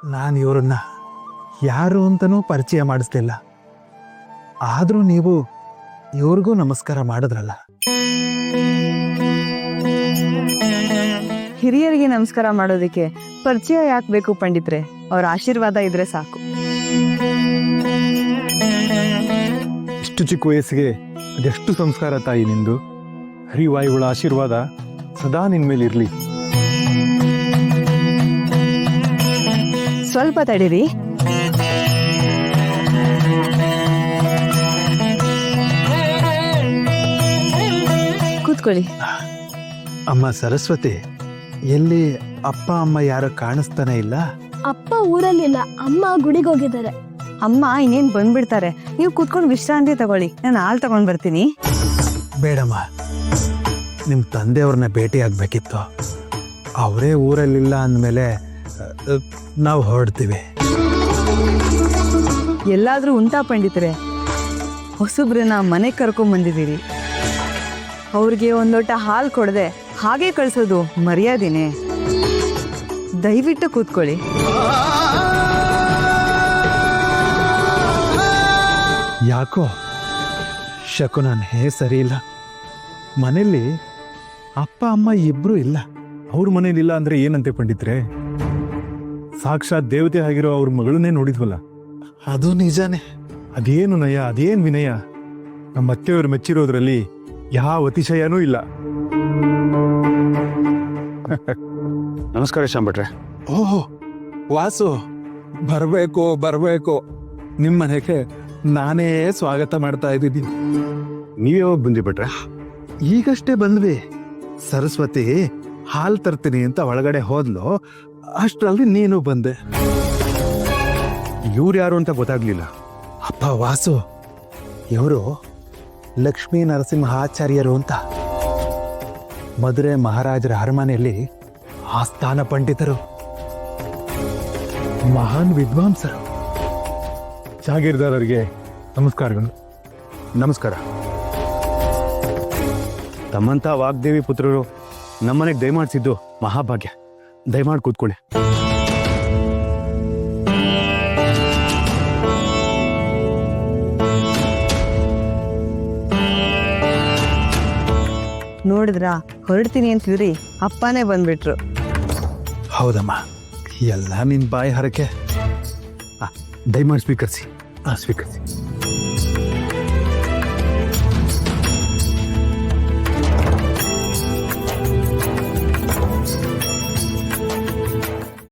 ನಾನು ಇವ್ರನ್ನ ಯಾರು ಅಂತನೂ ಪರಿಚಯ ಮಾಡಿಸ್ಲಿಲ್ಲ. ಆದರೂ ನೀವು ಇವ್ರಿಗೂ ನಮಸ್ಕಾರ ಮಾಡಿದ್ರಲ್ಲ. ಹಿರಿಯರಿಗೆ ನಮಸ್ಕಾರ ಮಾಡೋದಕ್ಕೆ ಪರಿಚಯ ಯಾಕೆ ಬೇಕು ಪಂಡಿತ್ರೆ? ಅವ್ರ ಆಶೀರ್ವಾದ ಇದ್ರೆ ಸಾಕು. ಇಷ್ಟು ಚಿಕ್ಕ ವಯಸ್ಸಿಗೆ ಅದೆಷ್ಟು ಸಂಸ್ಕಾರ ತಾಯಿ ನಿಂದು. ಹರಿವಾಯುಗಳ ಆಶೀರ್ವಾದ ಸದಾ ನಿನ್ ಮೇಲೆ ಇರ್ಲಿ. ಸ್ವಲ್ಪ ತಡೀರಿ. ಕೂತ್ಕೊಳ್ಳಿ. ಅಮ್ಮ ಸರಸ್ವತಿ, ಎಲ್ಲಿ ಅಪ್ಪ ಅಮ್ಮ ಯಾರು ಕಾಣಿಸ್ತಾನೆ ಇಲ್ಲ? ಅಪ್ಪ ಊರಲ್ಲಿಲ್ಲ, ಅಮ್ಮ ಗುಡಿಗೆ ಹೋಗಿದ್ದಾರೆ. ಅಮ್ಮ ಇನ್ನೇನ್ ಬಂದ್ಬಿಡ್ತಾರೆ. ನೀವು ಕೂತ್ಕೊಂಡು ವಿಶ್ರಾಂತಿ ತಗೊಳ್ಳಿ, ನಾನು ಹಾಲು ತಗೊಂಡ್ ಬರ್ತೀನಿ. ಬೇಡಮ್ಮ, ನಿಮ್ಮ ತಂದೆಯವ್ರನ್ನ ಭೇಟಿ ಆಗ್ಬೇಕಿತ್ತು. ಅವರೇ ಊರಲ್ಲಿಲ್ಲ ಅಂದಮೇಲೆ ನಾವು ಹೊರಡ್ತೀವಿ. ಎಲ್ಲಾದ್ರೂ ಉಂಟಾ ಪಂಡಿತರೆ? ಹೊಸಬ್ರನ್ನ ಮನೆಗೆ ಕರ್ಕೊಂಡ್ ಬಂದಿದ್ದೀರಿ. ಅವ್ರಿಗೆ ಒಂದ್ ಲೋಟ ಹಾಲು ಕೊಡದೆ ಹಾಗೆ ಕಳ್ಸೋದು ಮರ್ಯಾದೆನೆ? ದಯವಿಟ್ಟು ಕೂತ್ಕೊಳ್ಳಿ. ಯಾಕೋ ಶಕುನನೇ ಸರಿ ಇಲ್ಲ. ಮನೇಲಿ ಅಪ್ಪ ಅಮ್ಮ ಇಬ್ರು ಇಲ್ಲ. ಅವ್ರ ಮನೇಲಿಲ್ಲ ಅಂದ್ರೆ ಏನಂತೆ ಪಂಡಿತ್ರೆ? ಸಾಕ್ಷಾತ್ ದೇವತೆ ಆಗಿರೋ ಅವ್ರ ಮಗಳನ್ನೇ ನೋಡಿದ್ವಲ್ಲ. ಅದು ನಿಜಾನೇ. ಅದೇನು ನಯ, ಅದೇನ್ ವಿನಯ. ನಮ್ಮ ಅತ್ತೆಯವರು ಮೆಚ್ಚಿರೋದ್ರಲ್ಲಿ ಯಾವ ಅತಿಶಯನೂ ಇಲ್ಲ. ನಮಸ್ಕಾರ ಶಾಂಭಟ್ರೆ. ಓಹೋ ವಾಸು, ಬರಬೇಕು. ನಿಮ್ಮ ಮನೆಗೆ ನಾನೇ ಸ್ವಾಗತ ಮಾಡ್ತಾ ಇದ್ದೀನಿ. ನೀವ್ಯಾವಾಗ ಬಂದಿ ಭಟ್ರೆ? ಈಗಷ್ಟೇ ಬಂದ್ವಿ. ಸರಸ್ವತಿ ಹಾಲು ತರ್ತೀನಿ ಅಂತ ಒಳಗಡೆ ಹೋದ್ಲು, ಅಷ್ಟರಲ್ಲಿ ನೀನು ಬಂದೆ. ಇವ್ರು ಯಾರು ಅಂತ ಗೊತ್ತಾಗ್ಲಿಲ್ಲ. ಅಪ್ಪ ವಾಸು, ಇವರು ಲಕ್ಷ್ಮೀ ನರಸಿಂಹಾಚಾರ್ಯರು ಅಂತ. ಮಧುರೆ ಮಹಾರಾಜರ ಅರಮನೆಯಲ್ಲಿ ಆಸ್ಥಾನ ಪಂಡಿತರು, ಮಹಾನ್ ವಿದ್ವಾಂಸರು. ಜಾಗೀರ್ದಾರರಿಗೆ ನಮಸ್ಕಾರಗಳು. ನಮಸ್ಕಾರ. ತಮ್ಮಂತ ವಾಗ್ದೇವಿ ಪುತ್ರರು ನಮ್ಮನೆಗೆ ದಯಮಾಡಿಸಿದ್ದು ಮಹಾಭಾಗ್ಯ. ದಯಮಾಡಿ ಕೂತ್ಕೊಳ್ಳಿ. ನೋಡಿದ್ರಾ, ಹೊರಡ್ತೀನಿ ಅಂತಿದ್ರಿ, ಅಪ್ಪನೇ ಬಂದ್ಬಿಟ್ರು. ಹೌದಮ್ಮ, ಎಲ್ಲ ನಿನ್ ಬಾಯಿ ಹರಕೆ. ದಯಮಾಡಿ ಸ್ವೀಕರಿಸಿ. ಸ್ವೀಕರಿಸಿ.